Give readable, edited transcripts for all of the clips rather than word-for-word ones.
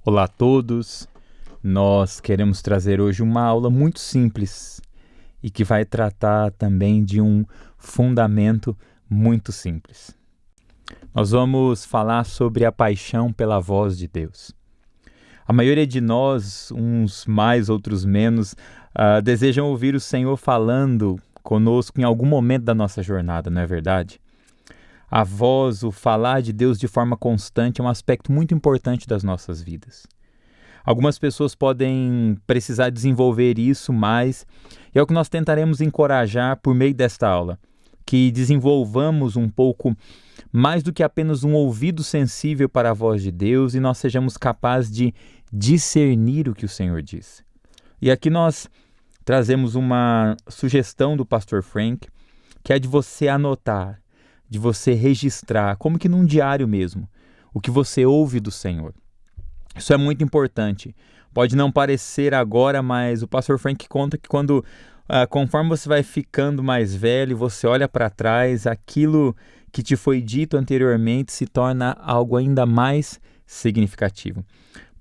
Olá a todos, nós queremos trazer hoje uma aula muito simples e que vai tratar também de um fundamento muito simples. Nós vamos falar sobre a paixão pela voz de Deus. A maioria de nós, uns mais, outros menos, desejam ouvir o Senhor falando conosco em algum momento da nossa jornada, não é verdade? A voz, o falar de Deus de forma constante é um aspecto muito importante das nossas vidas. Algumas pessoas podem precisar desenvolver isso mais, e é o que nós tentaremos encorajar por meio desta aula, que desenvolvamos um pouco mais do que apenas um ouvido sensível para a voz de Deus e nós sejamos capazes de discernir o que o Senhor diz. E aqui nós trazemos uma sugestão do pastor Frank, que é de você anotar, de você registrar, como que num diário mesmo, o que você ouve do Senhor. Isso é muito importante. Pode não parecer agora, mas o pastor Frank conta que conforme você vai ficando mais velho, você olha para trás, aquilo que te foi dito anteriormente se torna algo ainda mais significativo.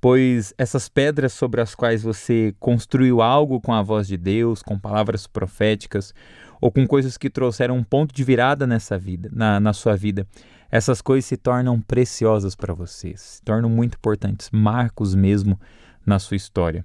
Pois essas pedras sobre as quais você construiu algo com a voz de Deus, com palavras proféticas, ou com coisas que trouxeram um ponto de virada nessa vida, na sua vida, essas coisas se tornam preciosas para você, se tornam muito importantes, marcos mesmo na sua história.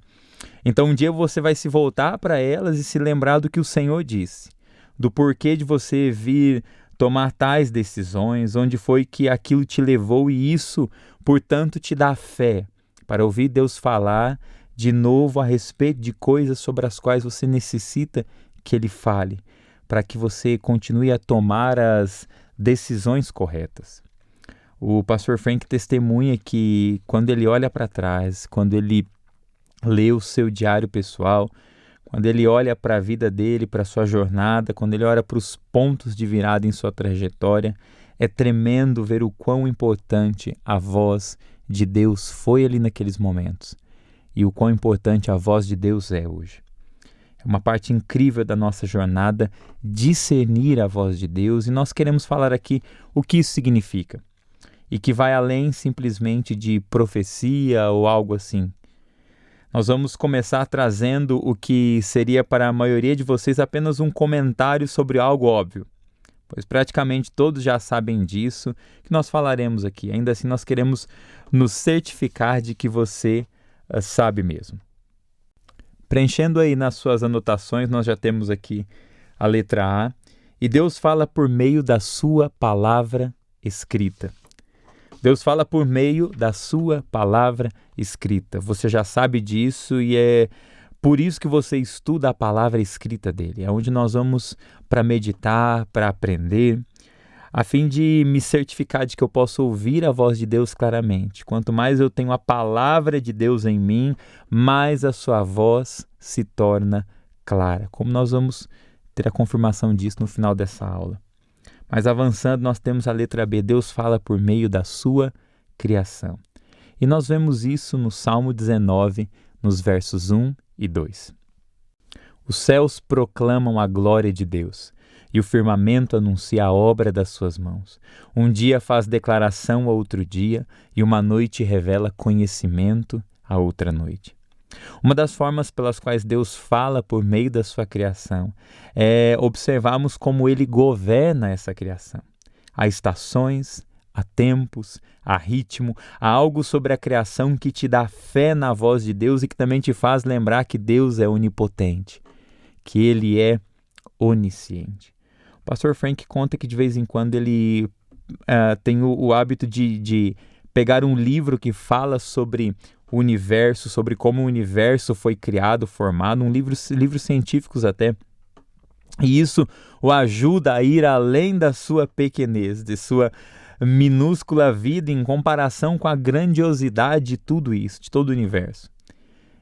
Então um dia você vai se voltar para elas e se lembrar do que o Senhor disse, do porquê de você vir tomar tais decisões, onde foi que aquilo te levou e isso, portanto, te dá fé para ouvir Deus falar de novo a respeito de coisas sobre as quais você necessita que Ele fale, para que você continue a tomar as decisões corretas. O pastor Frank testemunha que quando ele olha para trás, quando ele lê o seu diário pessoal, quando ele olha para a vida dele, para a sua jornada, quando ele olha para os pontos de virada em sua trajetória, é tremendo ver o quão importante a voz de Deus foi ali naqueles momentos e o quão importante a voz de Deus é hoje. É uma parte incrível da nossa jornada discernir a voz de Deus e nós queremos falar aqui o que isso significa e que vai além simplesmente de profecia ou algo assim. Nós vamos começar trazendo o que seria para a maioria de vocês apenas um comentário sobre algo óbvio, pois praticamente todos já sabem disso que nós falaremos aqui. Ainda assim, nós queremos nos certificar de que você sabe mesmo. Preenchendo aí nas suas anotações, nós já temos aqui a letra A, e Deus fala por meio da sua palavra escrita. Deus fala por meio da sua palavra escrita. Você já sabe disso e é por isso que você estuda a palavra escrita dele. É onde nós vamos para meditar, para aprender, a fim de me certificar de que eu posso ouvir a voz de Deus claramente. Quanto mais eu tenho a palavra de Deus em mim, mais a sua voz se torna clara. Como nós vamos ter a confirmação disso no final dessa aula. Mas avançando, nós temos a letra B. Deus fala por meio da sua criação. E nós vemos isso no Salmo 19, nos versos 1 e 2. Os céus proclamam a glória de Deus, e o firmamento anuncia a obra das suas mãos. Um dia faz declaração a outro dia, e uma noite revela conhecimento a outra noite. Uma das formas pelas quais Deus fala por meio da sua criação é observarmos como Ele governa essa criação. Há estações, há tempos, há ritmo, há algo sobre a criação que te dá fé na voz de Deus e que também te faz lembrar que Deus é onipotente, que Ele é onisciente. O pastor Frank conta que de vez em quando ele tem o hábito de pegar um livro que fala sobre o universo, sobre como o universo foi criado, formado, livros científicos até. E isso o ajuda a ir além da sua pequenez, de sua minúscula vida em comparação com a grandiosidade de tudo isso, de todo o universo.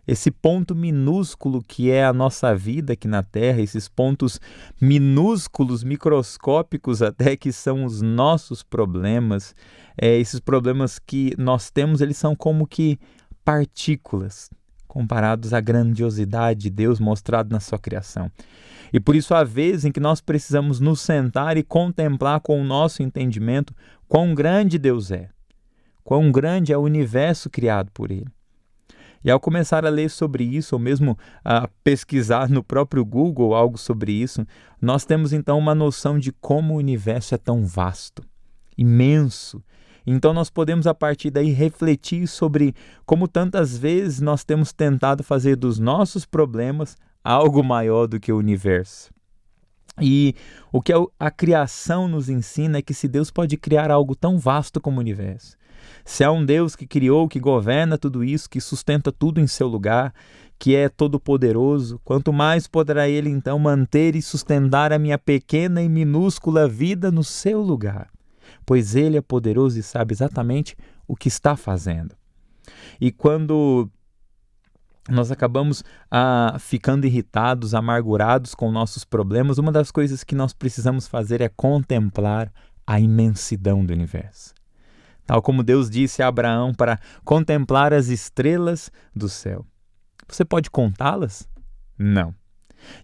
Esse ponto minúsculo que é a nossa vida aqui na Terra, esses pontos minúsculos, microscópicos até, que são os nossos problemas, esses problemas que nós temos, eles são como que partículas comparados à grandiosidade de Deus mostrado na sua criação. E por isso há vezes em que nós precisamos nos sentar e contemplar com o nosso entendimento quão grande Deus é, quão grande é o universo criado por Ele. E ao começar a ler sobre isso, ou mesmo a pesquisar no próprio Google algo sobre isso, nós temos então uma noção de como o universo é tão vasto, imenso. Então nós podemos a partir daí refletir sobre como tantas vezes nós temos tentado fazer dos nossos problemas algo maior do que o universo. E o que a criação nos ensina é que se Deus pode criar algo tão vasto como o universo, se há um Deus que criou, que governa tudo isso, que sustenta tudo em seu lugar, que é todo-poderoso, quanto mais poderá Ele então manter e sustentar a minha pequena e minúscula vida no seu lugar, pois Ele é poderoso e sabe exatamente o que está fazendo. E quando nós acabamos ficando irritados, amargurados com nossos problemas, uma das coisas que nós precisamos fazer é contemplar a imensidão do universo. Tal como Deus disse a Abraão para contemplar as estrelas do céu. Você pode contá-las? Não.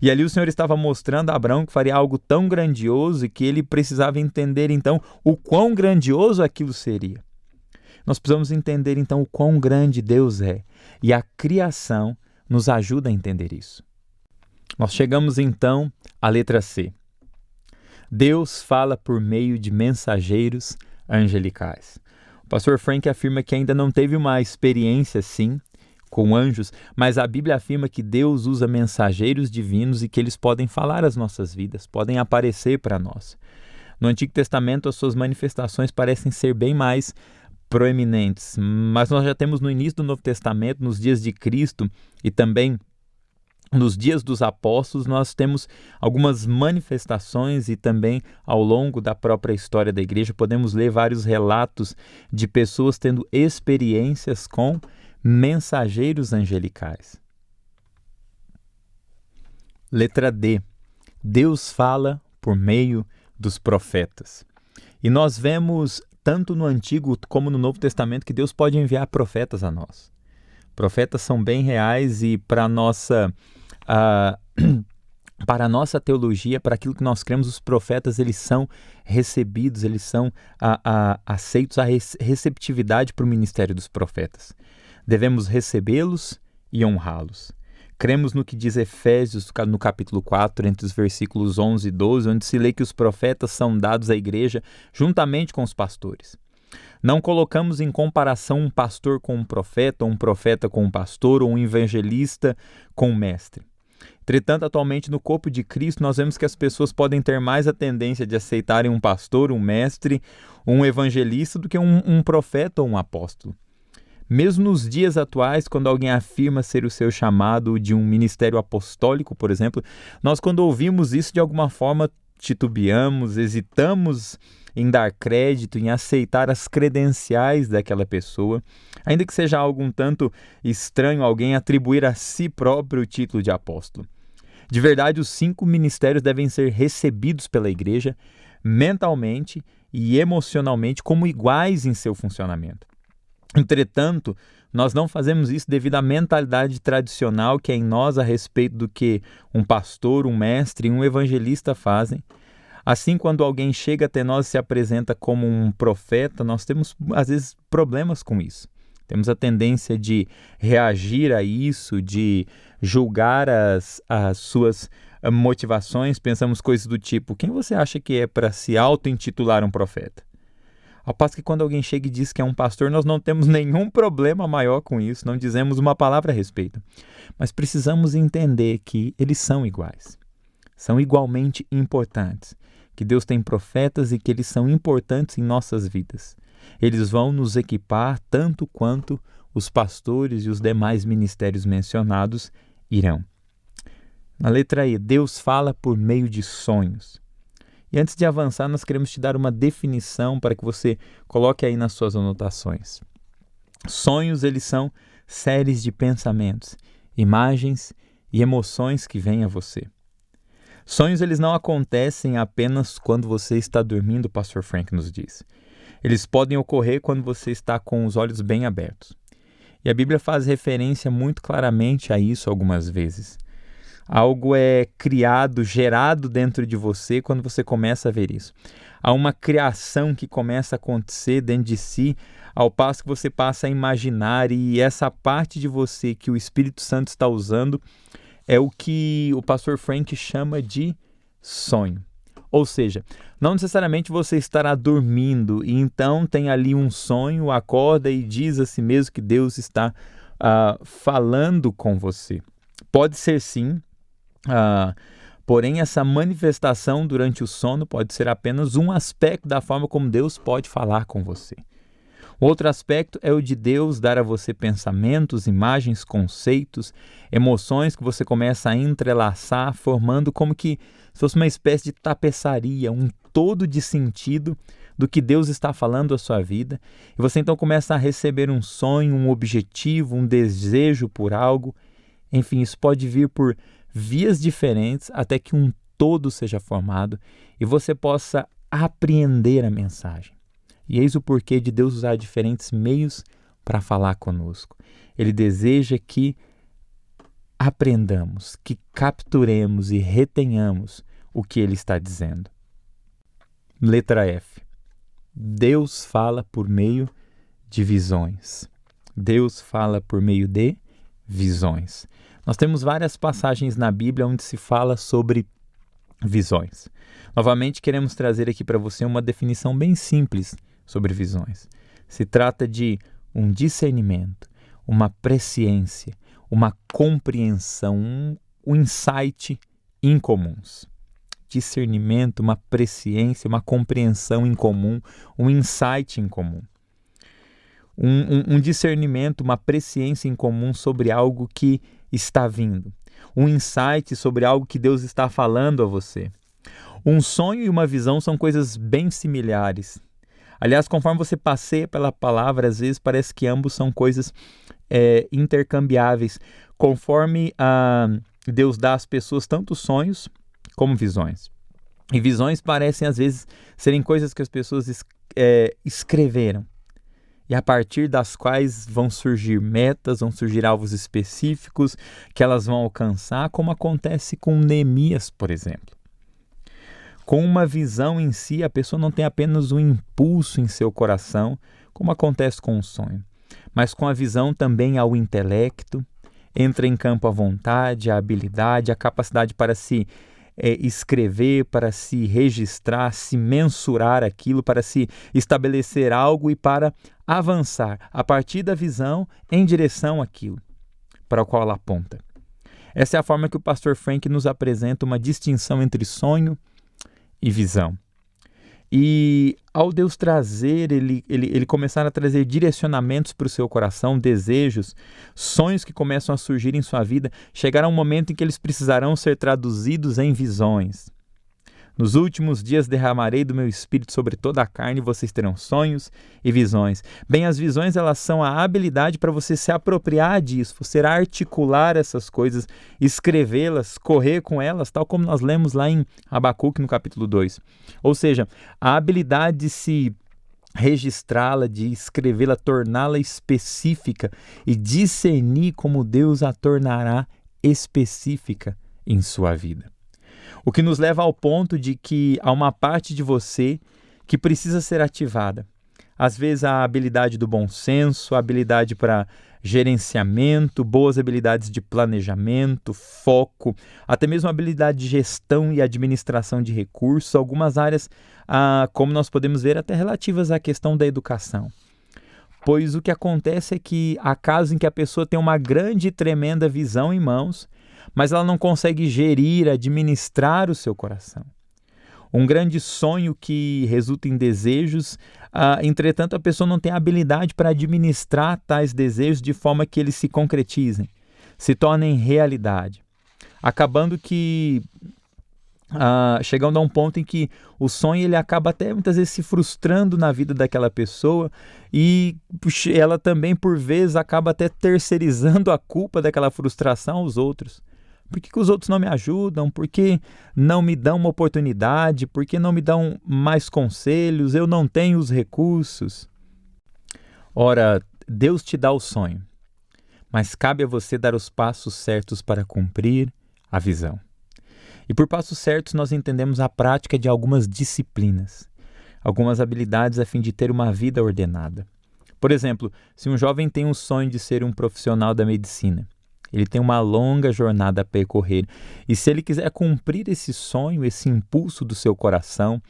E ali o Senhor estava mostrando a Abraão que faria algo tão grandioso e que ele precisava entender então o quão grandioso aquilo seria. Nós precisamos entender então o quão grande Deus é, e a criação nos ajuda a entender isso. Nós chegamos então à letra C. Deus fala por meio de mensageiros angelicais. O pastor Frank afirma que ainda não teve uma experiência assim com anjos, mas a Bíblia afirma que Deus usa mensageiros divinos e que eles podem falar as nossas vidas, podem aparecer para nós. No Antigo Testamento, as suas manifestações parecem ser bem mais proeminentes, mas nós já temos no início do Novo Testamento, nos dias de Cristo e também nos dias dos apóstolos, nós temos algumas manifestações e também ao longo da própria história da igreja podemos ler vários relatos de pessoas tendo experiências com mensageiros angelicais. Letra D. Deus fala por meio dos profetas. E nós vemos tanto no Antigo como no Novo Testamento que Deus pode enviar profetas a nós. Profetas são bem reais e para a nossa teologia, para aquilo que nós cremos, os profetas eles são recebidos, eles são aceitos, a receptividade para o ministério dos profetas. Devemos recebê-los e honrá-los. Cremos no que diz Efésios, no capítulo 4, entre os versículos 11 e 12, onde se lê que os profetas são dados à igreja juntamente com os pastores. Não colocamos em comparação um pastor com um profeta, ou um profeta com um pastor, ou um evangelista com um mestre. Entretanto, atualmente no corpo de Cristo, nós vemos que as pessoas podem ter mais a tendência de aceitarem um pastor, um mestre, um evangelista, do que um profeta ou um apóstolo. Mesmo nos dias atuais, quando alguém afirma ser o seu chamado de um ministério apostólico, por exemplo, nós quando ouvimos isso de alguma forma titubeamos, hesitamos em dar crédito, em aceitar as credenciais daquela pessoa, ainda que seja algo um tanto estranho alguém atribuir a si próprio o título de apóstolo. De verdade, os 5 ministérios devem ser recebidos pela igreja mentalmente e emocionalmente como iguais em seu funcionamento. Entretanto, nós não fazemos isso devido à mentalidade tradicional que é em nós a respeito do que um pastor, um mestre e um evangelista fazem. Assim, quando alguém chega até nós e se apresenta como um profeta, nós temos, às vezes, problemas com isso. Temos a tendência de reagir a isso, de julgar as suas motivações. Pensamos coisas do tipo: quem você acha que é para se auto-intitular um profeta? Ao passo que quando alguém chega e diz que é um pastor, nós não temos nenhum problema maior com isso, não dizemos uma palavra a respeito. Mas precisamos entender que eles são iguais, são igualmente importantes, que Deus tem profetas e que eles são importantes em nossas vidas. Eles vão nos equipar tanto quanto os pastores e os demais ministérios mencionados irão. Na letra E, Deus fala por meio de sonhos. E antes de avançar, nós queremos te dar uma definição para que você coloque aí nas suas anotações. Sonhos, eles são séries de pensamentos, imagens e emoções que vêm a você. Sonhos, eles não acontecem apenas quando você está dormindo, o pastor Frank nos diz. Eles podem ocorrer quando você está com os olhos bem abertos. E a Bíblia faz referência muito claramente a isso algumas vezes. Algo é criado, gerado dentro de você quando você começa a ver isso. Há uma criação que começa a acontecer dentro de si, ao passo que você passa a imaginar, e essa parte de você que o Espírito Santo está usando é o que o pastor Frank chama de sonho. Ou seja, não necessariamente você estará dormindo e então tem ali um sonho, acorda e diz a si mesmo que Deus está falando com você. Pode ser sim, porém essa manifestação durante o sono pode ser apenas um aspecto da forma como Deus pode falar com você. Outro aspecto é o de Deus dar a você pensamentos, imagens, conceitos, emoções que você começa a entrelaçar, formando como que se fosse uma espécie de tapeçaria, um todo de sentido do que Deus está falando à sua vida. E você então começa a receber um sonho, um objetivo, um desejo por algo. Enfim, isso pode vir por vias diferentes até que um todo seja formado e você possa apreender a mensagem. E eis o porquê de Deus usar diferentes meios para falar conosco. Ele deseja que aprendamos, que capturemos e retenhamos o que Ele está dizendo. Letra F. Deus fala por meio de visões. Deus fala por meio de visões. Nós temos várias passagens na Bíblia onde se fala sobre visões. Novamente, queremos trazer aqui para você uma definição bem simples sobre visões. Se trata de um discernimento, uma presciência, uma compreensão, um insight incomuns. Discernimento, uma presciência, uma compreensão incomum, um insight incomum. Um discernimento, uma presciência incomum sobre algo que está vindo. Um insight sobre algo que Deus está falando a você. Um sonho e uma visão são coisas bem similares. Aliás, conforme você passeia pela palavra, às vezes parece que ambos são coisas intercambiáveis, conforme Deus dá às pessoas tanto sonhos como visões. E visões parecem, às vezes, serem coisas que as pessoas escreveram, e a partir das quais vão surgir metas, vão surgir alvos específicos que elas vão alcançar, como acontece com Neemias, por exemplo. Com uma visão em si, a pessoa não tem apenas um impulso em seu coração, como acontece com um sonho, mas com a visão também há o intelecto, entra em campo a vontade, a habilidade, a capacidade para se escrever, para se registrar, se mensurar aquilo, para se estabelecer algo e para avançar a partir da visão em direção àquilo para o qual ela aponta. Essa é a forma que o pastor Frank nos apresenta uma distinção entre sonho e visão. E ao Deus trazer, ele começar a trazer direcionamentos para o seu coração, desejos, sonhos que começam a surgir em sua vida, chegará um momento em que eles precisarão ser traduzidos em visões. Nos últimos dias derramarei do meu espírito sobre toda a carne e vocês terão sonhos e visões. Bem, as visões elas são a habilidade para você se apropriar disso, você articular essas coisas, escrevê-las, correr com elas, tal como nós lemos lá em Abacuque no capítulo 2. Ou seja, a habilidade de se registrá-la, de escrevê-la, torná-la específica e discernir como Deus a tornará específica em sua vida. O que nos leva ao ponto de que há uma parte de você que precisa ser ativada. Às vezes a habilidade do bom senso, a habilidade para gerenciamento, boas habilidades de planejamento, foco, até mesmo a habilidade de gestão e administração de recursos, algumas áreas, como nós podemos ver, até relativas à questão da educação. Pois o que acontece é que há casos em que a pessoa tem uma grande e tremenda visão em mãos, mas ela não consegue gerir, administrar o seu coração. Um grande sonho que resulta em desejos, entretanto a pessoa não tem habilidade para administrar tais desejos de forma que eles se concretizem, se tornem realidade, acabando que chegando a um ponto em que o sonho ele acaba até muitas vezes se frustrando na vida daquela pessoa e ela também por vezes acaba até terceirizando a culpa daquela frustração aos outros. Por que os outros não me ajudam? Por que não me dão uma oportunidade? Por que não me dão mais conselhos? Eu não tenho os recursos. Ora, Deus te dá o sonho, mas cabe a você dar os passos certos para cumprir a visão. E por passos certos nós entendemos a prática de algumas disciplinas, algumas habilidades a fim de ter uma vida ordenada. Por exemplo, se um jovem tem um sonho de ser um profissional da medicina, ele tem uma longa jornada a percorrer, e se ele quiser cumprir esse sonho, esse impulso do seu coração,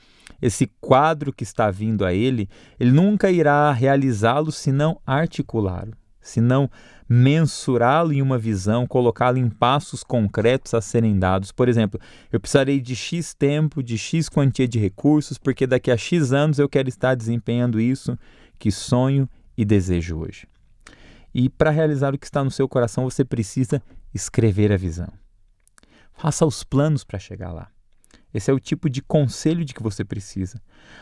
esse quadro que está vindo a ele nunca irá realizá-lo se não articulá-lo, se não mensurá-lo em uma visão, colocá-lo em passos concretos a serem dados. Por exemplo, eu precisarei de X tempo, de X quantia de recursos, porque daqui a X anos eu quero estar desempenhando isso que sonho e desejo hoje. E para realizar o que está no seu coração, você precisa escrever a visão. Faça os planos para chegar lá. Esse é o tipo de conselho de que você precisa.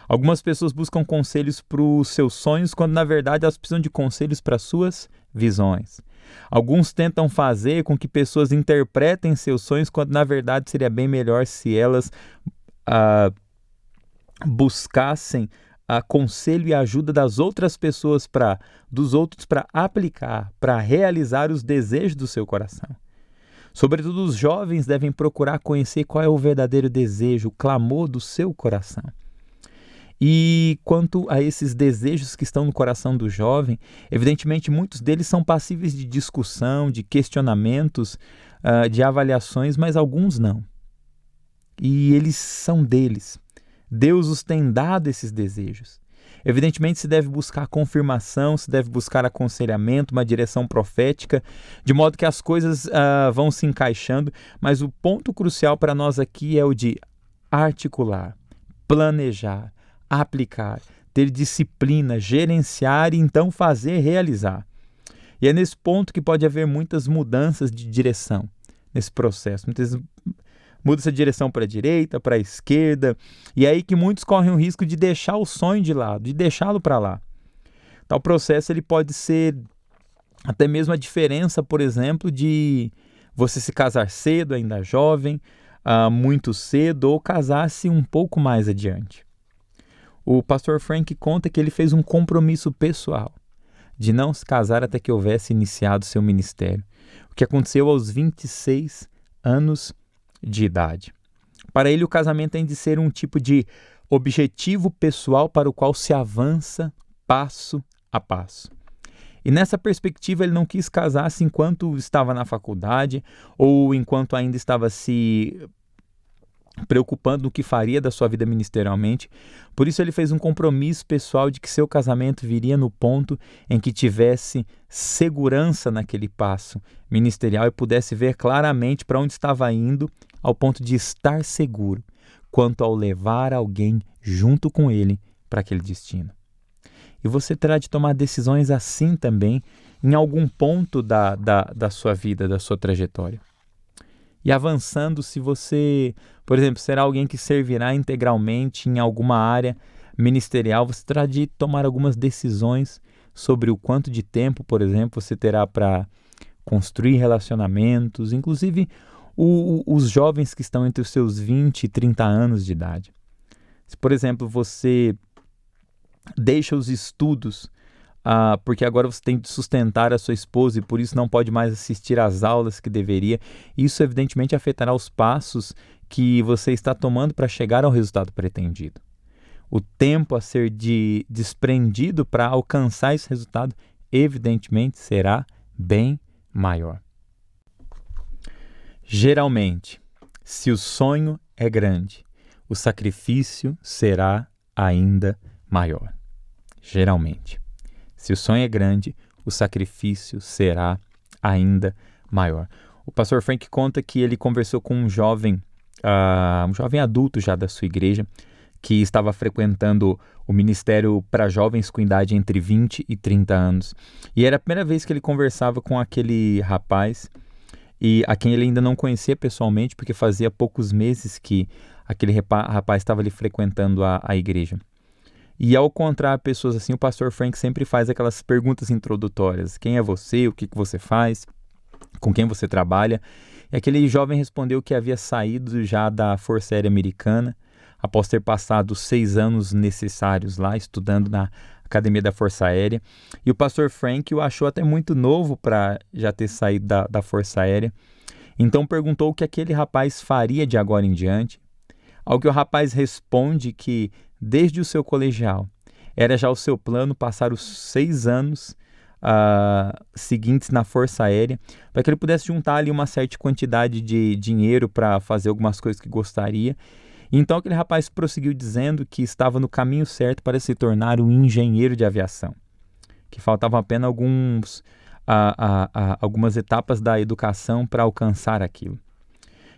Algumas pessoas buscam conselhos para os seus sonhos, quando na verdade elas precisam de conselhos para as suas visões. Alguns tentam fazer com que pessoas interpretem seus sonhos, quando na verdade seria bem melhor se elas buscassem conselho e ajuda das outras pessoas, dos outros para aplicar, para realizar os desejos do seu coração. Sobretudo os jovens devem procurar conhecer qual é o verdadeiro desejo, o clamor do seu coração. E quanto a esses desejos que estão no coração do jovem, evidentemente muitos deles são passíveis de discussão, de questionamentos, de avaliações, mas alguns não. E eles são deles. Deus os tem dado esses desejos. Evidentemente se deve buscar confirmação, se deve buscar aconselhamento, uma direção profética, de modo que as coisas vão se encaixando, mas o ponto crucial para nós aqui é o de articular, planejar, aplicar, ter disciplina, gerenciar e então fazer realizar. E é nesse ponto que pode haver muitas mudanças de direção nesse processo, muda-se a direção para a direita, para a esquerda, e é aí que muitos correm o risco de deixar o sonho de lado, de deixá-lo para lá. Tal processo ele pode ser até mesmo a diferença, por exemplo, de você se casar cedo, ainda jovem, muito cedo, ou casar-se um pouco mais adiante. O pastor Frank conta que ele fez um compromisso pessoal de não se casar até que houvesse iniciado seu ministério, o que aconteceu aos 26 anos de idade. Para ele, o casamento tem de ser um tipo de objetivo pessoal para o qual se avança passo a passo. E nessa perspectiva, ele não quis casar-se enquanto estava na faculdade ou enquanto ainda estava se preocupando no que faria da sua vida ministerialmente. Por isso ele fez um compromisso pessoal de que seu casamento viria no ponto em que tivesse segurança naquele passo ministerial e pudesse ver claramente para onde estava indo, ao ponto de estar seguro quanto ao levar alguém junto com ele para aquele destino. E você terá de tomar decisões assim também em algum ponto da sua vida, da sua trajetória. E avançando, se você, por exemplo, será alguém que servirá integralmente em alguma área ministerial, você terá de tomar algumas decisões sobre o quanto de tempo, por exemplo, você terá para construir relacionamentos, inclusive os jovens que estão entre os seus 20 e 30 anos de idade. Se, por exemplo, você deixa os estudos porque agora você tem de sustentar a sua esposa e por isso não pode mais assistir às aulas que deveria. Isso evidentemente afetará os passos que você está tomando para chegar ao resultado pretendido. O tempo a ser desprendido para alcançar esse resultado evidentemente será bem maior. Geralmente, se o sonho é grande, o sacrifício será ainda maior. Geralmente. Se o sonho é grande, o sacrifício será ainda maior. O pastor Frank conta que ele conversou com um jovem adulto já da sua igreja, que estava frequentando o ministério para jovens com idade entre 20 e 30 anos. E era a primeira vez que ele conversava com aquele rapaz, e a quem ele ainda não conhecia pessoalmente, porque fazia poucos meses que aquele rapaz estava ali frequentando a igreja. E ao encontrar pessoas assim, o pastor Frank sempre faz aquelas perguntas introdutórias. Quem é você? O que você faz? Com quem você trabalha? E aquele jovem respondeu que havia saído já da Força Aérea Americana, após ter passado 6 anos necessários lá, estudando na Academia da Força Aérea. E o pastor Frank o achou até muito novo para já ter saído da Força Aérea. Então perguntou o que aquele rapaz faria de agora em diante, ao que o rapaz responde que, desde o seu colegial, era já o seu plano passar os 6 anos seguintes na Força Aérea, para que ele pudesse juntar ali uma certa quantidade de dinheiro para fazer algumas coisas que gostaria. Então aquele rapaz prosseguiu dizendo que estava no caminho certo para se tornar um engenheiro de aviação, que faltavam apenas algumas etapas da educação para alcançar aquilo.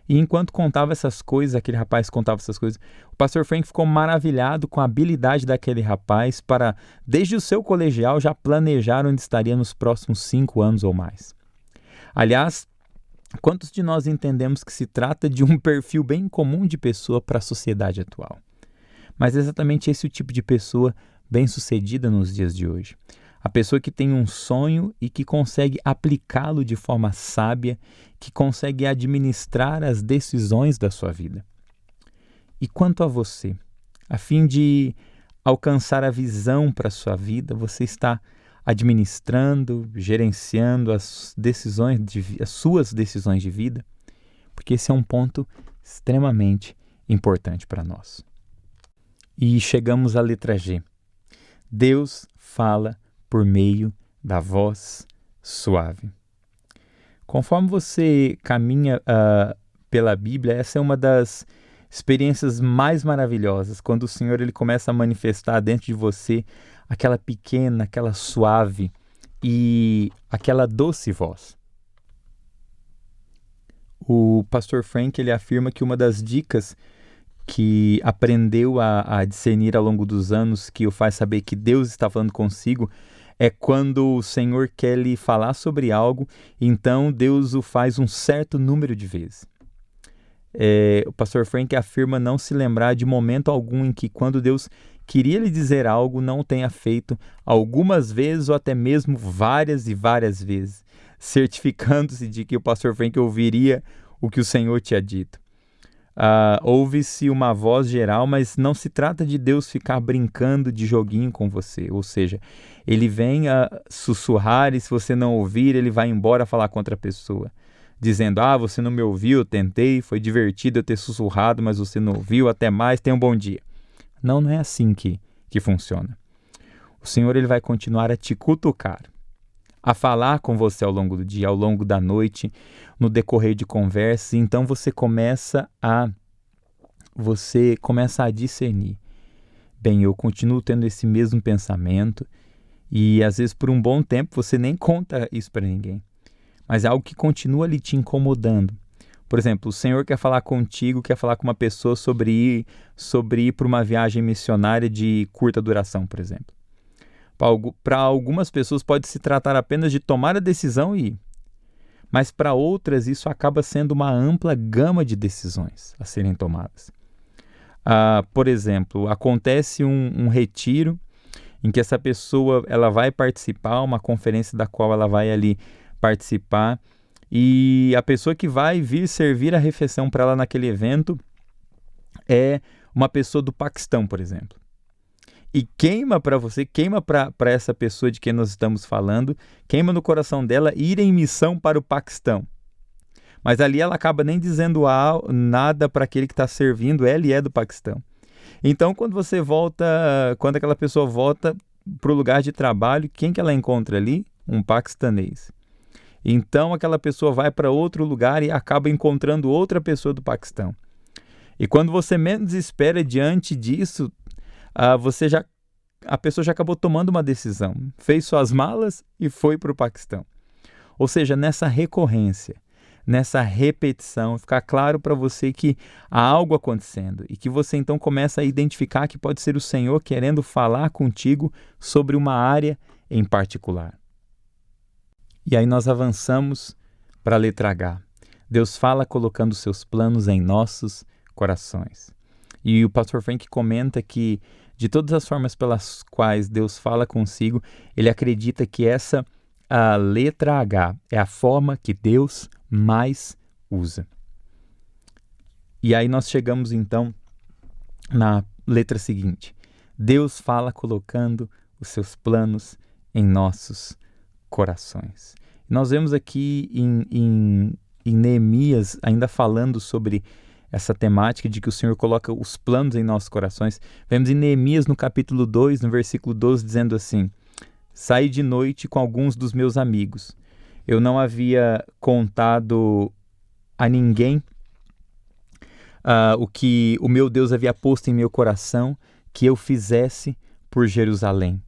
E enquanto contava essas coisas, aquele rapaz contava essas coisas, o pastor Frank ficou maravilhado com a habilidade daquele rapaz para, desde o seu colegial, já planejar onde estaria nos próximos 5 anos ou mais. Aliás, quantos de nós entendemos que se trata de um perfil bem comum de pessoa para a sociedade atual? Mas é exatamente esse o tipo de pessoa bem-sucedida nos dias de hoje. A pessoa que tem um sonho e que consegue aplicá-lo de forma sábia, que consegue administrar as decisões da sua vida. E quanto a você, a fim de alcançar a visão para a sua vida, você está administrando, gerenciando as suas decisões de vida? Porque esse é um ponto extremamente importante para nós. E chegamos à letra G. Deus fala por meio da voz suave. Conforme você caminha pela Bíblia, essa é uma das experiências mais maravilhosas, quando o Senhor ele começa a manifestar dentro de você aquela pequena, aquela suave e aquela doce voz. O pastor Frank ele afirma que uma das dicas que aprendeu a discernir ao longo dos anos, que o faz saber que Deus está falando consigo, é quando o Senhor quer lhe falar sobre algo, então Deus o faz um certo número de vezes. O pastor Frank afirma não se lembrar de momento algum em que, quando Deus queria lhe dizer algo, não tenha feito algumas vezes ou até mesmo várias e várias vezes, certificando-se de que o pastor Frank ouviria o que o Senhor tinha dito. Ouve-se uma voz geral, mas não se trata de Deus ficar brincando de joguinho com você, ou seja, ele vem a sussurrar e se você não ouvir, ele vai embora falar com outra pessoa, dizendo, você não me ouviu, eu tentei, foi divertido eu ter sussurrado, mas você não ouviu, até mais, tenha um bom dia. Não é assim que funciona. O Senhor ele vai continuar a te cutucar, a falar com você ao longo do dia, ao longo da noite, no decorrer de conversas, então você começa a discernir. Bem, eu continuo tendo esse mesmo pensamento e às vezes por um bom tempo você nem conta isso para ninguém, mas é algo que continua ali te incomodando. Por exemplo, o Senhor quer falar contigo, quer falar com uma pessoa sobre ir para uma viagem missionária de curta duração, por exemplo. Para algumas pessoas pode se tratar apenas de tomar a decisão e ir. Mas para outras isso acaba sendo uma ampla gama de decisões a serem tomadas. Por exemplo, acontece um retiro em que essa pessoa ela vai participar, uma conferência da qual ela vai ali participar, e a pessoa que vai vir servir a refeição para ela naquele evento é uma pessoa do Paquistão, por exemplo. E queima para essa pessoa de quem nós estamos falando, queima no coração dela ir em missão para o Paquistão. Mas ali ela acaba nem dizendo nada para aquele que está servindo, ela é do Paquistão. Então quando aquela pessoa volta para o lugar de trabalho, quem que ela encontra ali? Um paquistanês. Então aquela pessoa vai para outro lugar e acaba encontrando outra pessoa do Paquistão. E quando você menos espera diante disso, a pessoa já acabou tomando uma decisão, fez suas malas e foi para o Paquistão. Ou seja, nessa recorrência, nessa repetição, ficar claro para você que há algo acontecendo e que você então começa a identificar que pode ser o Senhor querendo falar contigo sobre uma área em particular. E aí nós avançamos para a letra H. Deus fala colocando seus planos em nossos corações. E o pastor Frank comenta que de todas as formas pelas quais Deus fala consigo, ele acredita que a letra H é a forma que Deus mais usa. E aí nós chegamos então na letra seguinte. Deus fala colocando os seus planos em nossos corações. Nós vemos aqui em Neemias, ainda falando sobre essa temática de que o Senhor coloca os planos em nossos corações. Vemos em Neemias, no capítulo 2, no versículo 12, dizendo assim: saí de noite com alguns dos meus amigos. Eu não havia contado a ninguém o que o meu Deus havia posto em meu coração que eu fizesse por Jerusalém.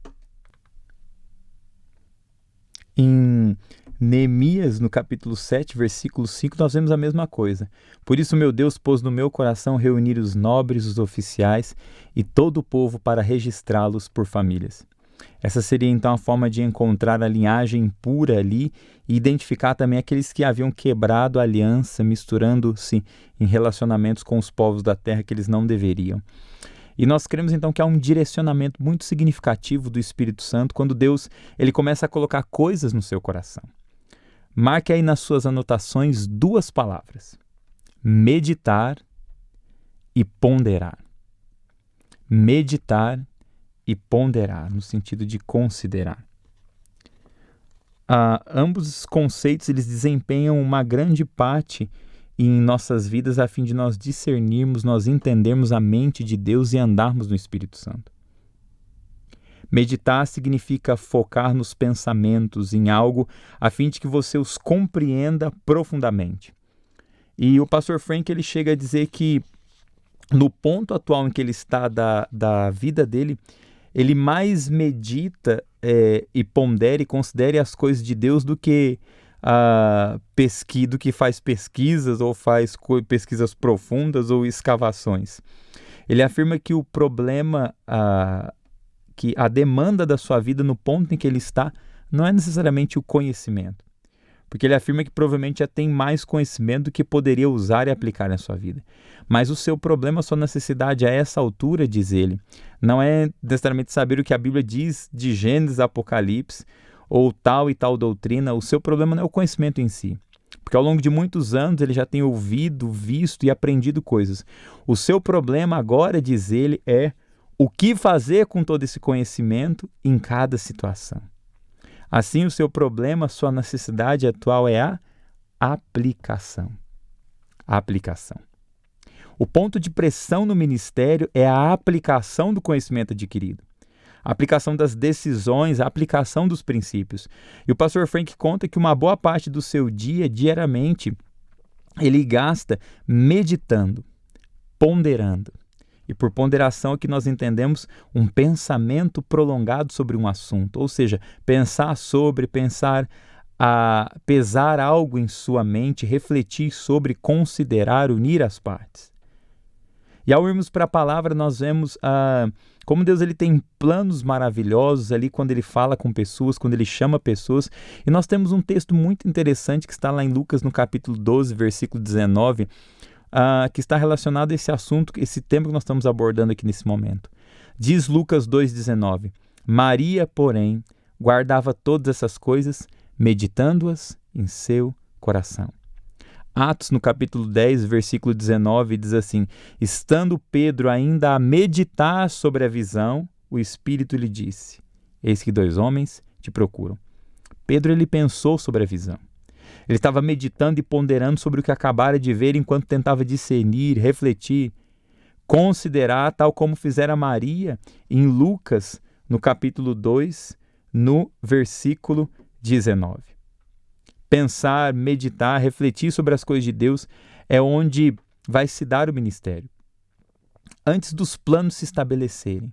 Em Neemias, no capítulo 7, versículo 5, nós vemos a mesma coisa. Por isso, meu Deus pôs no meu coração reunir os nobres, os oficiais e todo o povo para registrá-los por famílias. Essa seria então a forma de encontrar a linhagem pura ali e identificar também aqueles que haviam quebrado a aliança, misturando-se em relacionamentos com os povos da terra que eles não deveriam. E nós cremos então que há um direcionamento muito significativo do Espírito Santo quando Deus ele começa a colocar coisas no seu coração. Marque aí nas suas anotações 2 palavras: meditar e ponderar. Meditar e ponderar, no sentido de considerar. Ambos os conceitos eles desempenham uma grande parte em nossas vidas a fim de nós discernirmos, nós entendermos a mente de Deus e andarmos no Espírito Santo. Meditar significa focar nos pensamentos, em algo, a fim de que você os compreenda profundamente. E o pastor Frank ele chega a dizer que no ponto atual em que ele está da vida dele, ele mais medita e pondera e considere as coisas de Deus do que do que faz pesquisas ou faz pesquisas profundas ou escavações. Ele afirma que o problema, que a demanda da sua vida no ponto em que ele está, não é necessariamente o conhecimento. Porque ele afirma que provavelmente já tem mais conhecimento do que poderia usar e aplicar na sua vida. Mas o seu problema, a sua necessidade a essa altura, diz ele, não é necessariamente saber o que a Bíblia diz de Gênesis, Apocalipse, ou tal e tal doutrina. O seu problema não é o conhecimento em si. Porque ao longo de muitos anos ele já tem ouvido, visto e aprendido coisas. O seu problema agora, diz ele, é o que fazer com todo esse conhecimento em cada situação. Assim, o seu problema, a sua necessidade atual é a aplicação. A aplicação. O ponto de pressão no ministério é a aplicação do conhecimento adquirido. A aplicação das decisões, a aplicação dos princípios. E o pastor Frank conta que uma boa parte do seu dia, diariamente, ele gasta meditando, ponderando. E por ponderação é que nós entendemos um pensamento prolongado sobre um assunto, ou seja, pesar algo em sua mente, refletir sobre, considerar, unir as partes. E ao irmos para a palavra, nós vemos como Deus ele tem planos maravilhosos ali quando ele fala com pessoas, quando ele chama pessoas. E nós temos um texto muito interessante que está lá em Lucas, no capítulo 12, versículo 19, que está relacionado a esse assunto, esse tema que nós estamos abordando aqui nesse momento. Diz Lucas 2,19: Maria, porém, guardava todas essas coisas, meditando-as em seu coração. Atos, no capítulo 10, versículo 19, diz assim: estando Pedro ainda a meditar sobre a visão, o Espírito lhe disse: eis que 2 homens te procuram. Pedro ele pensou sobre a visão. Ele estava meditando e ponderando sobre o que acabara de ver enquanto tentava discernir, refletir, considerar, tal como fizera Maria em Lucas, no capítulo 2, no versículo 19. Pensar, meditar, refletir sobre as coisas de Deus é onde vai se dar o ministério. Antes dos planos se estabelecerem,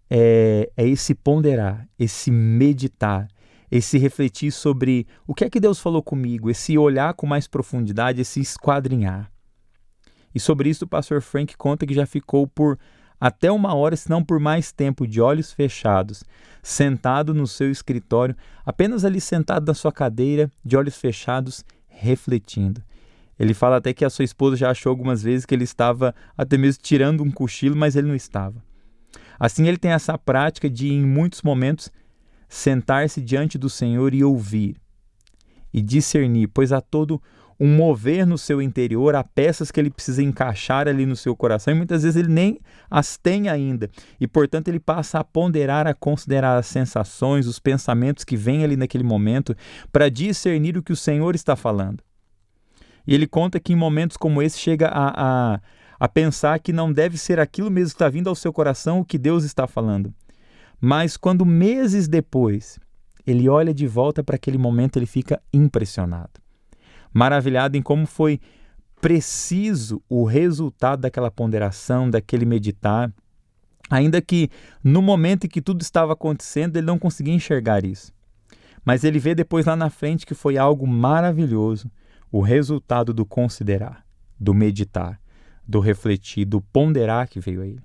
é esse ponderar, esse meditar, esse refletir sobre o que é que Deus falou comigo, esse olhar com mais profundidade, esse esquadrinhar. E sobre isso o pastor Frank conta que já ficou por até 1 hora, se não por mais tempo, de olhos fechados, sentado no seu escritório, apenas ali sentado na sua cadeira, de olhos fechados, refletindo. Ele fala até que a sua esposa já achou algumas vezes que ele estava até mesmo tirando um cochilo, mas ele não estava. Assim ele tem essa prática de, em muitos momentos, sentar-se diante do Senhor e ouvir, e discernir, pois há todo um mover no seu interior, há peças que ele precisa encaixar ali no seu coração, e muitas vezes ele nem as tem ainda, e portanto ele passa a ponderar, a considerar as sensações, os pensamentos que vêm ali naquele momento, para discernir o que o Senhor está falando. E ele conta que em momentos como esse chega a pensar que não deve ser aquilo mesmo que está vindo ao seu coração o que Deus está falando. Mas quando meses depois ele olha de volta para aquele momento, ele fica impressionado, maravilhado em como foi preciso o resultado daquela ponderação, daquele meditar, ainda que no momento em que tudo estava acontecendo ele não conseguia enxergar isso. Mas ele vê depois lá na frente que foi algo maravilhoso, o resultado do considerar, do meditar, do refletir, do ponderar que veio a ele.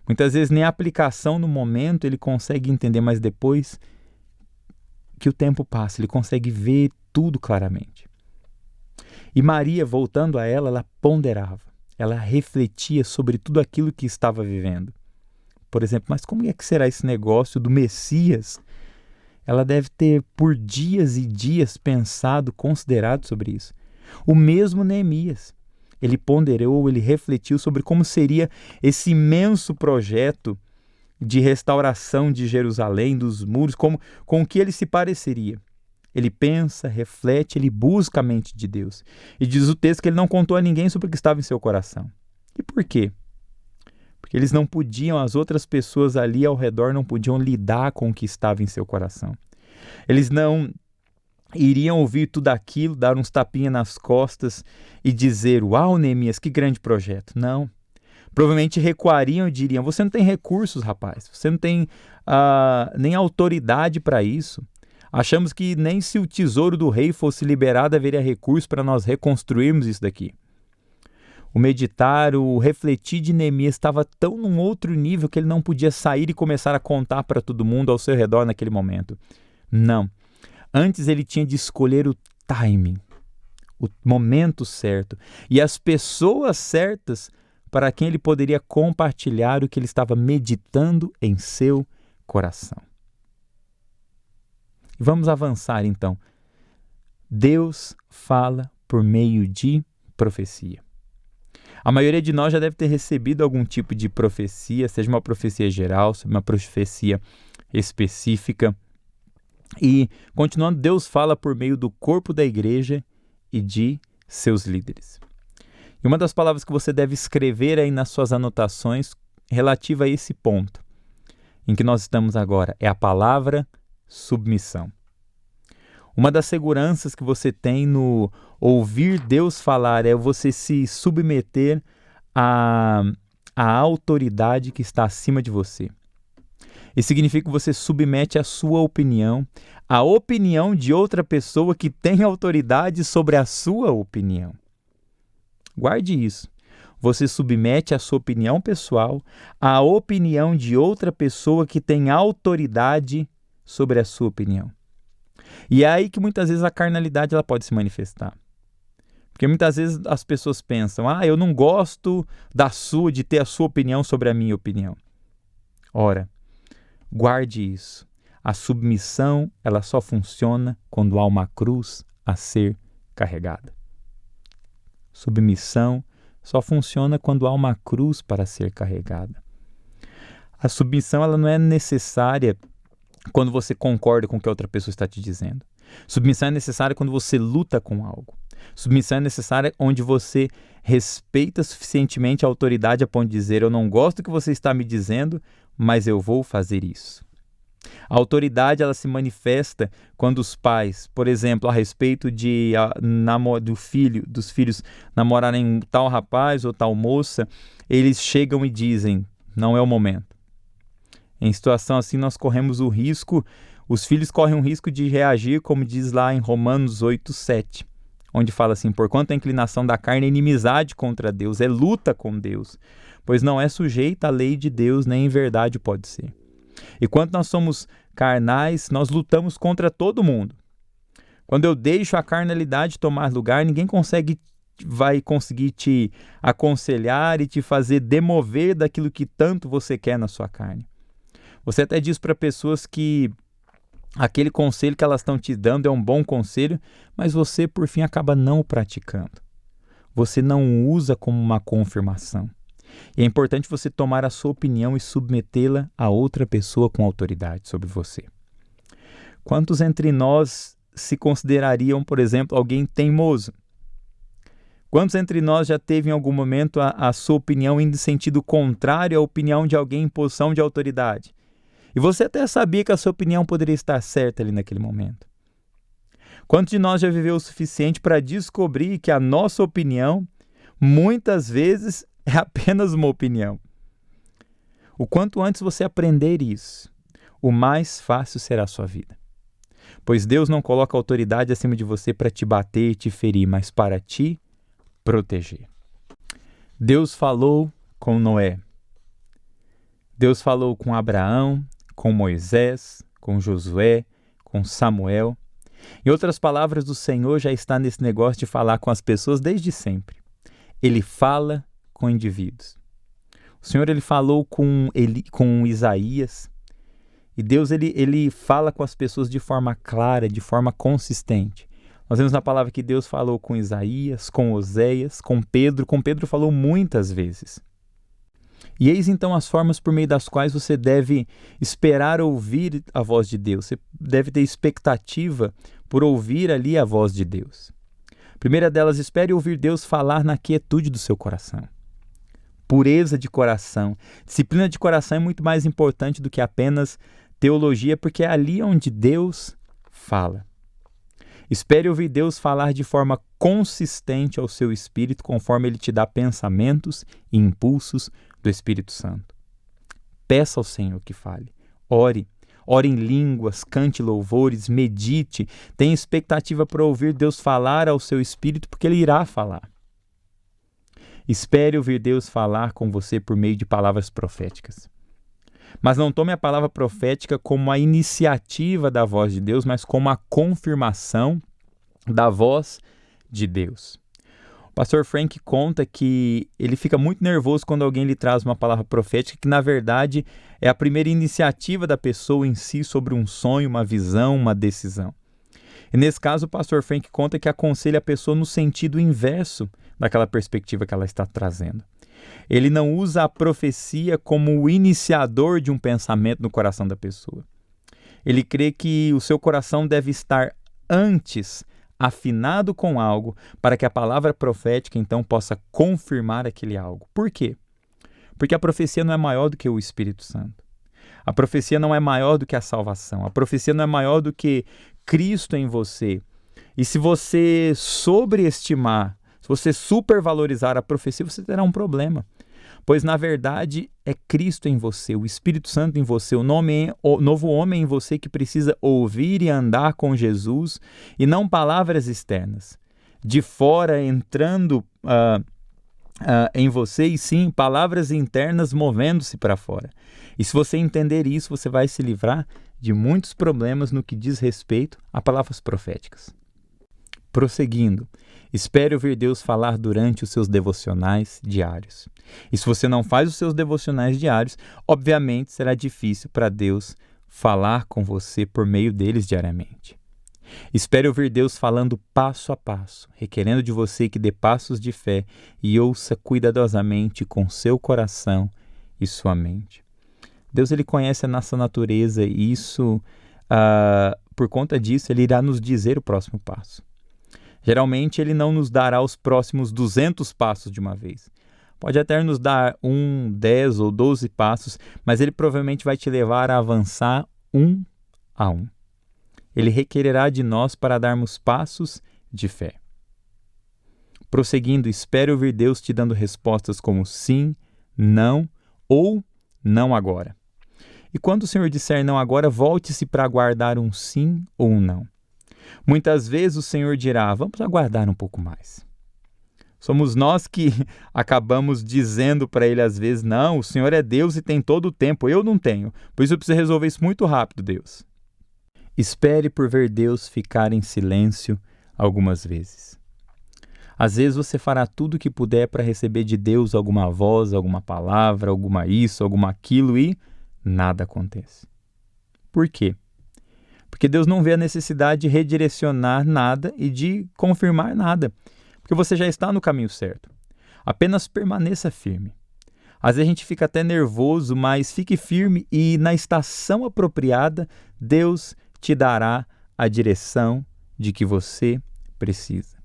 Muitas vezes nem a aplicação no momento ele consegue entender, mas depois que o tempo passa, ele consegue ver tudo claramente. E Maria, voltando a ela ponderava, ela refletia sobre tudo aquilo que estava vivendo. Por exemplo, mas como é que será esse negócio do Messias? Ela deve ter por dias e dias pensado, considerado sobre isso. O mesmo Neemias, ele ponderou, ele refletiu sobre como seria esse imenso projeto de restauração de Jerusalém, dos muros, com o que ele se pareceria. Ele pensa, reflete, ele busca a mente de Deus. E diz o texto que ele não contou a ninguém sobre o que estava em seu coração. E por quê? Porque eles não podiam, as outras pessoas ali ao redor não podiam lidar com o que estava em seu coração. Eles não iriam ouvir tudo aquilo, dar uns tapinhas nas costas e dizer, uau, Neemias, que grande projeto. Não. Provavelmente recuariam e diriam, você não tem recursos, rapaz. Você não tem nem autoridade para isso. Achamos que nem se o tesouro do rei fosse liberado haveria recurso para nós reconstruirmos isso daqui. O meditar, o refletir de Neemias estava tão num outro nível que ele não podia sair e começar a contar para todo mundo ao seu redor naquele momento. Não. Antes ele tinha de escolher o timing, o momento certo e as pessoas certas para quem ele poderia compartilhar o que ele estava meditando em seu coração. Vamos avançar então. Deus fala por meio de profecia. A maioria de nós já deve ter recebido algum tipo de profecia, seja uma profecia geral, seja uma profecia específica. E, continuando, Deus fala por meio do corpo da igreja e de seus líderes. E uma das palavras que você deve escrever aí nas suas anotações relativa a esse ponto em que nós estamos agora é a palavra submissão. Uma das seguranças que você tem no ouvir Deus falar é você se submeter à autoridade que está acima de você. Isso significa que você submete a sua opinião à opinião de outra pessoa que tem autoridade sobre a sua opinião. Guarde isso. Você submete a sua opinião pessoal à opinião de outra pessoa que tem autoridade sobre a sua opinião. E é aí que muitas vezes a carnalidade ela pode se manifestar. Porque muitas vezes as pessoas pensam, eu não gosto de ter a sua opinião sobre a minha opinião. Ora, guarde isso. A submissão ela só funciona quando há uma cruz a ser carregada. Submissão só funciona quando há uma cruz para ser carregada. A submissão ela não é necessária quando você concorda com o que a outra pessoa está te dizendo. Submissão é necessária quando você luta com algo. Submissão é necessária onde você respeita suficientemente a autoridade a ponto de dizer, eu não gosto do que você está me dizendo, mas eu vou fazer isso. A autoridade ela se manifesta quando os pais, por exemplo, a respeito dos filhos namorarem um tal rapaz ou tal moça, eles chegam e dizem, não é o momento. Em situação assim nós corremos o risco, os filhos correm o risco de reagir, como diz lá em Romanos 8:7, onde fala assim, porquanto a inclinação da carne é inimizade contra Deus, é luta com Deus, pois não é sujeita à lei de Deus, nem em verdade pode ser. E quando nós somos carnais, nós lutamos contra todo mundo. Quando eu deixo a carnalidade tomar lugar, ninguém vai conseguir te aconselhar e te fazer demover daquilo que tanto você quer na sua carne. Você até diz para pessoas que aquele conselho que elas estão te dando é um bom conselho, mas você, por fim, acaba não o praticando. Você não o usa como uma confirmação. E é importante você tomar a sua opinião e submetê-la a outra pessoa com autoridade sobre você. Quantos entre nós se considerariam, por exemplo, alguém teimoso? Quantos entre nós já teve em algum momento a sua opinião indo em sentido contrário à opinião de alguém em posição de autoridade? E você até sabia que a sua opinião poderia estar certa ali naquele momento. Quantos de nós já viveu o suficiente para descobrir que a nossa opinião, muitas vezes, é apenas uma opinião? O quanto antes você aprender isso, o mais fácil será a sua vida. Pois Deus não coloca autoridade acima de você para te bater e te ferir, mas para te proteger. Deus falou com Noé. Deus falou com Abraão, com Moisés, com Josué, com Samuel. Em outras palavras, o Senhor já está nesse negócio de falar com as pessoas desde sempre. Ele fala com indivíduos. O Senhor ele falou com Isaías. E Deus ele fala com as pessoas de forma clara, de forma consistente. Nós vemos na palavra que Deus falou com Isaías, com Oséias, com Pedro. Com Pedro falou muitas vezes. E eis então as formas por meio das quais você deve esperar ouvir a voz de Deus. Você deve ter expectativa por ouvir ali a voz de Deus. A primeira delas, espere ouvir Deus falar na quietude do seu coração. Pureza de coração. Disciplina de coração é muito mais importante do que apenas teologia, porque é ali onde Deus fala. Espere ouvir Deus falar de forma consistente ao seu espírito, conforme Ele te dá pensamentos e impulsos do Espírito Santo. Peça ao Senhor que fale. Ore em línguas, cante louvores, medite. Tenha expectativa para ouvir Deus falar ao seu espírito, porque Ele irá falar. Espere ouvir Deus falar com você por meio de palavras proféticas. Mas não tome a palavra profética como a iniciativa da voz de Deus, mas como a confirmação da voz de Deus. O pastor Frank conta que ele fica muito nervoso quando alguém lhe traz uma palavra profética, que na verdade é a primeira iniciativa da pessoa em si sobre um sonho, uma visão, uma decisão. E nesse caso o pastor Frank conta que aconselha a pessoa no sentido inverso daquela perspectiva que ela está trazendo. Ele não usa a profecia como o iniciador de um pensamento no coração da pessoa. Ele crê que o seu coração deve estar antes afinado com algo para que a palavra profética então possa confirmar aquele algo. Por quê? Porque a profecia não é maior do que o Espírito Santo. A profecia não é maior do que a salvação. A profecia não é maior do que Cristo em você. E se você sobreestimar, se você supervalorizar a profecia, você terá um problema. Pois, na verdade, é Cristo em você, o Espírito Santo em você, o novo homem em você que precisa ouvir e andar com Jesus e não palavras externas. De fora entrando em você e sim palavras internas movendo-se para fora. E se você entender isso, você vai se livrar de muitos problemas no que diz respeito a palavras proféticas. Prosseguindo, espere ouvir Deus falar durante os seus devocionais diários. E se você não faz os seus devocionais diários, obviamente será difícil para Deus falar com você por meio deles diariamente. Espere ouvir Deus falando passo a passo, requerendo de você que dê passos de fé e ouça cuidadosamente com seu coração e sua mente. Deus ele conhece a nossa natureza e isso, por conta disso, Ele irá nos dizer o próximo passo. Geralmente, Ele não nos dará os próximos 200 passos de uma vez. Pode até nos dar 1, 10 ou 12 passos, mas Ele provavelmente vai te levar a avançar um a um. Ele requererá de nós para darmos passos de fé. Prosseguindo, espere ouvir Deus te dando respostas como sim, não ou não agora. E quando o Senhor disser não agora, volte-se para aguardar um sim ou um não. Muitas vezes o Senhor dirá, vamos aguardar um pouco mais. Somos nós que acabamos dizendo para Ele às vezes, não, o Senhor é Deus e tem todo o tempo, eu não tenho, por isso eu preciso resolver isso muito rápido, Deus. Espere por ver Deus ficar em silêncio algumas vezes. Às vezes você fará tudo o que puder para receber de Deus alguma voz, alguma palavra, alguma isso, alguma aquilo e nada acontece. Por quê? Porque Deus não vê a necessidade de redirecionar nada e de confirmar nada. Porque você já está no caminho certo. Apenas permaneça firme. Às vezes a gente fica até nervoso, mas fique firme e na estação apropriada, Deus te dará a direção de que você precisa.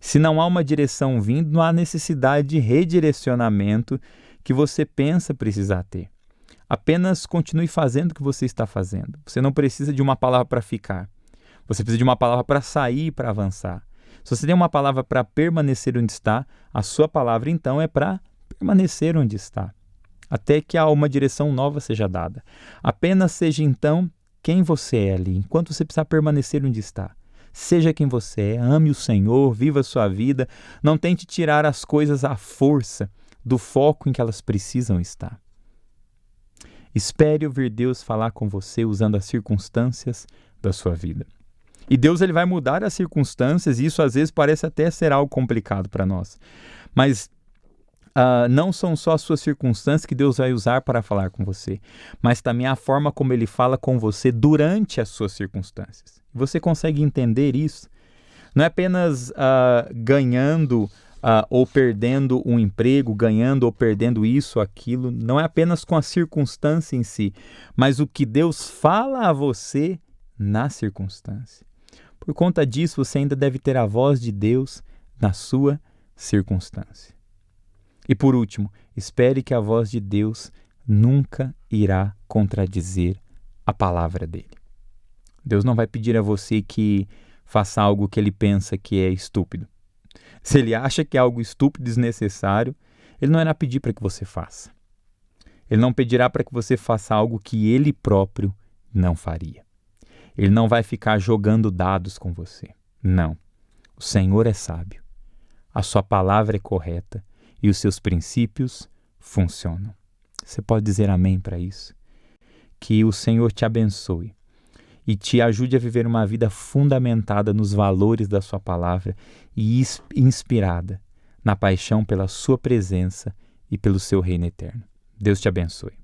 Se não há uma direção vindo, não há necessidade de redirecionamento que você pensa precisar ter. Apenas continue fazendo o que você está fazendo. Você não precisa de uma palavra para ficar. Você precisa de uma palavra para sair e para avançar. Se você tem uma palavra para permanecer onde está, a sua palavra então é para permanecer onde está, até que uma direção nova seja dada. Apenas seja então quem você é ali, enquanto você precisar permanecer onde está. Seja quem você é, ame o Senhor, viva a sua vida, não tente tirar as coisas à força do foco em que elas precisam estar. Espere ouvir Deus falar com você usando as circunstâncias da sua vida. E Deus ele vai mudar as circunstâncias, e isso às vezes parece até ser algo complicado para nós. Mas não são só as suas circunstâncias que Deus vai usar para falar com você, mas também a forma como Ele fala com você durante as suas circunstâncias. Você consegue entender isso? Não é apenas ganhando ou perdendo um emprego, ganhando ou perdendo isso ou aquilo. Não é apenas com a circunstância em si, mas o que Deus fala a você na circunstância. Por conta disso, você ainda deve ter a voz de Deus na sua circunstância. E por último, espere que a voz de Deus nunca irá contradizer a palavra dele. Deus não vai pedir a você que faça algo que ele pensa que é estúpido. Se ele acha que é algo estúpido e desnecessário, ele não irá pedir para que você faça. Ele não pedirá para que você faça algo que ele próprio não faria. Ele não vai ficar jogando dados com você. Não. O Senhor é sábio. A sua palavra é correta. E os seus princípios funcionam. Você pode dizer amém para isso? Que o Senhor te abençoe e te ajude a viver uma vida fundamentada nos valores da sua palavra e inspirada na paixão pela sua presença e pelo seu reino eterno. Deus te abençoe.